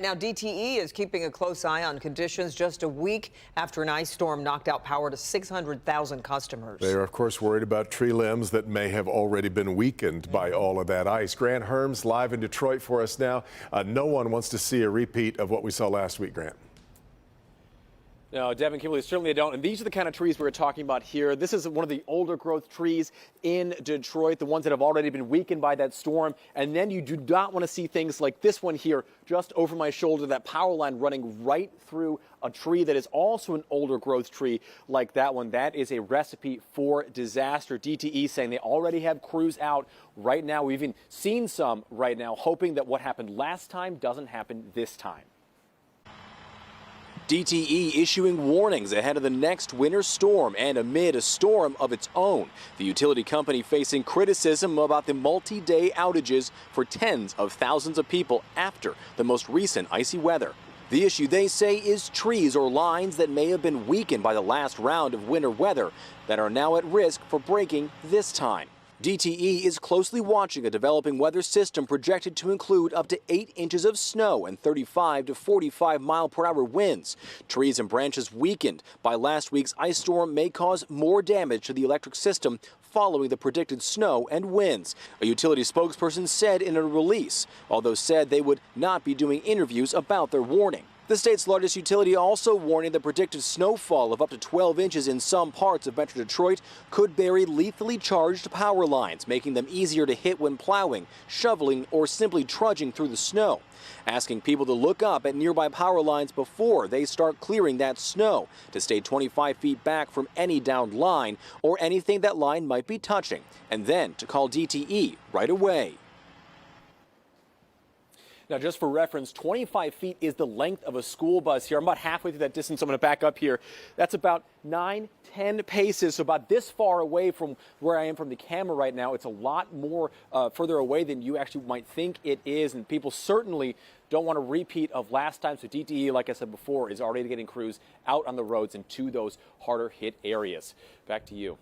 Now, DTE is keeping a close eye on conditions just a week after an ice storm knocked out power to 600,000 customers. They are, of course, worried about tree limbs that may have already been weakened by all of that ice. Grant Herms live in Detroit for us now. No one wants to see a repeat of what we saw last week, Grant. No, Devin, Kimberly, certainly don't. And these are the kind of trees we're talking about here. This is one of the older growth trees in Detroit, the ones that have already been weakened by that storm. And then you do not want to see things like this one here, just over my shoulder, that power line running right through a tree that is also an older growth tree like that one. That is a recipe for disaster. DTE saying they already have crews out right now. We've even seen some right now, hoping that what happened last time doesn't happen this time. DTE issuing warnings ahead of the next winter storm and amid a storm of its own. The utility company facing criticism about the multi-day outages for tens of thousands of people after the most recent icy weather. The issue, they say, is trees or lines that may have been weakened by the last round of winter weather that are now at risk for breaking this time. DTE is closely watching a developing weather system projected to include up to 8 inches of snow and 35 to 45 mile-per-hour winds. Trees and branches weakened by last week's ice storm may cause more damage to the electric system following the predicted snow and winds, a utility spokesperson said in a release, although said they would not be doing interviews about their warning. The state's largest utility also warning the predicted snowfall of up to 12 inches in some parts of Metro Detroit could bury lethally charged power lines, making them easier to hit when plowing, shoveling, or simply trudging through the snow. Asking people to look up at nearby power lines before they start clearing that snow, to stay 25 feet back from any downed line or anything that line might be touching, and then to call DTE right away. Now, just for reference, 25 feet is the length of a school bus here. I'm about halfway through that distance. I'm going to back up here. That's about 9-10 paces, so about this far away from where I am from the camera right now. It's a lot more further away than you actually might think it is, and people certainly don't want a repeat of last time. So DTE, like I said before, is already getting crews out on the roads and to those harder hit areas. Back to you.